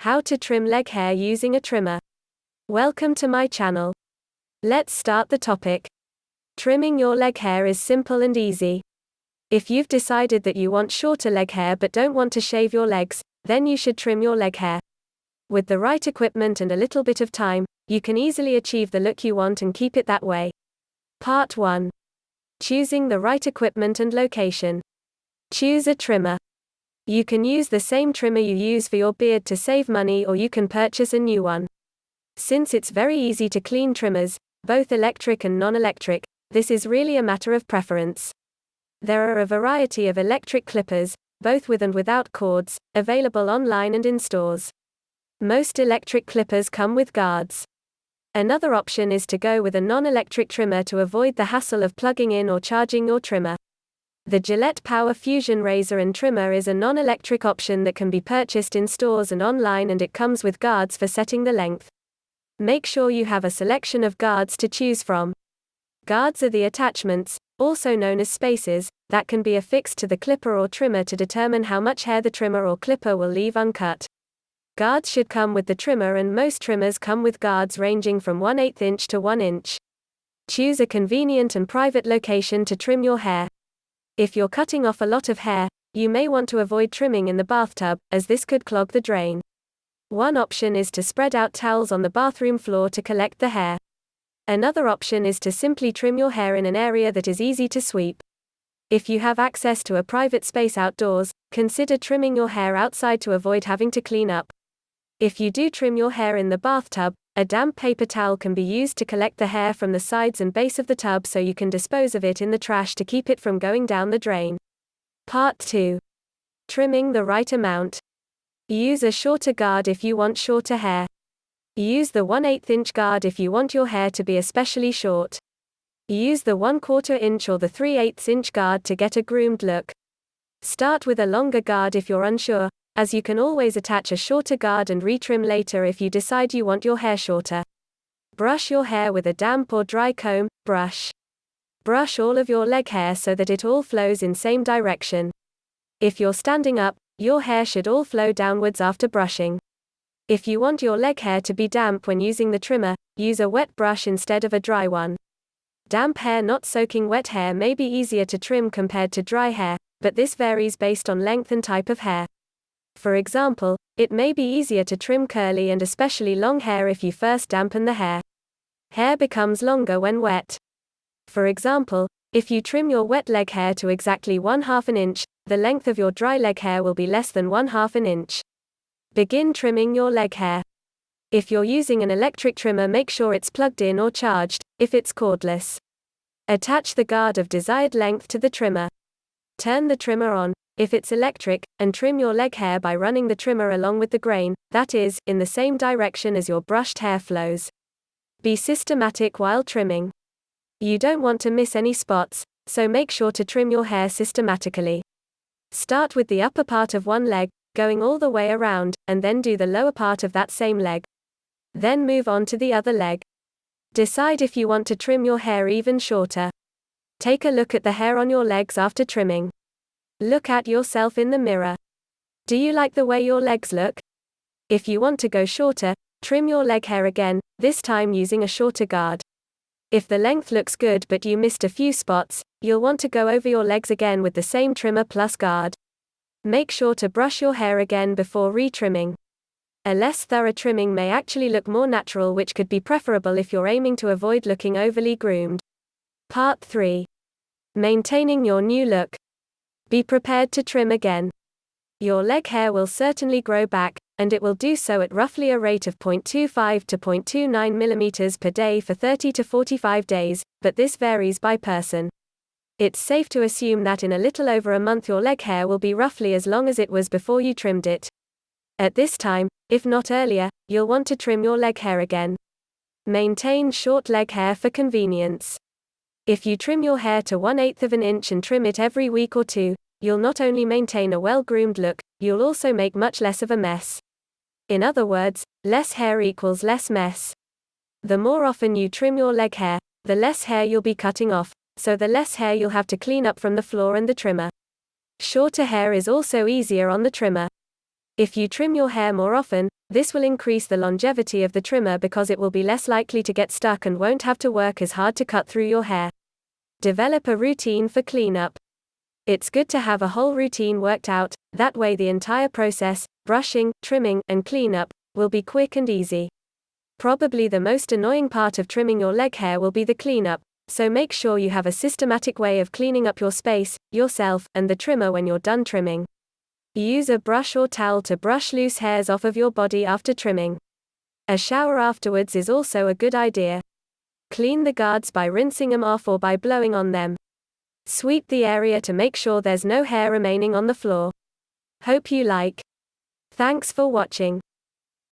How to trim leg hair using a trimmer. Welcome to my channel. Let's start the topic. Trimming your leg hair is simple and easy. If you've decided that you want shorter leg hair but don't want to shave your legs, then you should trim your leg hair. With the right equipment and a little bit of time, you can easily achieve the look you want and keep it that way. Part 1. Choosing the right equipment and location. Choose a trimmer. You can use the same trimmer you use for your beard to save money, or you can purchase a new one. Since it's very easy to clean trimmers, both electric and non-electric, this is really a matter of preference. There are a variety of electric clippers, both with and without cords, available online and in stores. Most electric clippers come with guards. Another option is to go with a non-electric trimmer to avoid the hassle of plugging in or charging your trimmer. The Gillette Power Fusion razor and trimmer is a non-electric option that can be purchased in stores and online, and it comes with guards for setting the length. Make sure you have a selection of guards to choose from. Guards are the attachments, also known as spacers, that can be affixed to the clipper or trimmer to determine how much hair the trimmer or clipper will leave uncut. Guards should come with the trimmer, and most trimmers come with guards ranging from 1/8 inch to 1 inch. Choose a convenient and private location to trim your hair. If you're cutting off a lot of hair, you may want to avoid trimming in the bathtub, as this could clog the drain. One option is to spread out towels on the bathroom floor to collect the hair. Another option is to simply trim your hair in an area that is easy to sweep. If you have access to a private space outdoors, consider trimming your hair outside to avoid having to clean up. If you do trim your hair in the bathtub, a damp paper towel can be used to collect the hair from the sides and base of the tub, so you can dispose of it in the trash to keep it from going down the drain. Part 2. Trimming the right amount. Use a shorter guard if you want shorter hair. Use the 1/8 inch guard if you want your hair to be especially short. Use the 1/4 inch or the 3/8 inch guard to get a groomed look. Start with a longer guard if you're unsure, as you can always attach a shorter guard and retrim later if you decide you want your hair shorter. Brush your hair with a damp or dry comb brush. Brush all of your leg hair so that it all flows in same direction. If you're standing up, your hair should all flow downwards after brushing. If you want your leg hair to be damp when using the trimmer, use a wet brush instead of a dry one. Damp hair not soaking wet hair may be easier to trim compared to dry hair, but this varies based on length and type of hair. For example, it may be easier to trim curly and especially long hair if you first dampen the hair. Hair becomes longer when wet. For example, if you trim your wet leg hair to exactly 1/2 an inch, the length of your dry leg hair will be less than 1/2 an inch. Begin trimming your leg hair. If you're using an electric trimmer, make sure it's plugged in or charged, if it's cordless. Attach the guard of desired length to the trimmer. Turn the trimmer on, if it's electric, and trim your leg hair by running the trimmer along with the grain, that is, in the same direction as your brushed hair flows. Be systematic while trimming. You don't want to miss any spots, so make sure to trim your hair systematically. Start with the upper part of one leg, going all the way around, and then do the lower part of that same leg. Then move on to the other leg. Decide if you want to trim your hair even shorter. Take a look at the hair on your legs after trimming. Look at yourself in the mirror. Do you like the way your legs look? If you want to go shorter, trim your leg hair again, this time using a shorter guard. If the length looks good but you missed a few spots, you'll want to go over your legs again with the same trimmer plus guard. Make sure to brush your hair again before re-trimming. A less thorough trimming may actually look more natural, which could be preferable if you're aiming to avoid looking overly groomed. Part 3. Maintaining your new look. Be prepared to trim again. Your leg hair will certainly grow back, and it will do so at roughly a rate of 0.25 to 0.29 mm per day for 30 to 45 days, but this varies by person. It's safe to assume that in a little over a month your leg hair will be roughly as long as it was before you trimmed it. At this time, if not earlier, you'll want to trim your leg hair again. Maintain short leg hair for convenience. If you trim your hair to 1/8 of an inch and trim it every week or two, you'll not only maintain a well-groomed look, you'll also make much less of a mess. In other words, less hair equals less mess. The more often you trim your leg hair, the less hair you'll be cutting off, so the less hair you'll have to clean up from the floor and the trimmer. Shorter hair is also easier on the trimmer. If you trim your hair more often, this will increase the longevity of the trimmer because it will be less likely to get stuck and won't have to work as hard to cut through your hair. Develop a routine for cleanup. It's good to have a whole routine worked out, that way the entire process, brushing, trimming, and cleanup, will be quick and easy. Probably the most annoying part of trimming your leg hair will be the cleanup, so make sure you have a systematic way of cleaning up your space, yourself, and the trimmer when you're done trimming. Use a brush or towel to brush loose hairs off of your body after trimming. A shower afterwards is also a good idea. Clean the guards by rinsing them off or by blowing on them. Sweep the area to make sure there's no hair remaining on the floor. Hope you like. Thanks for watching.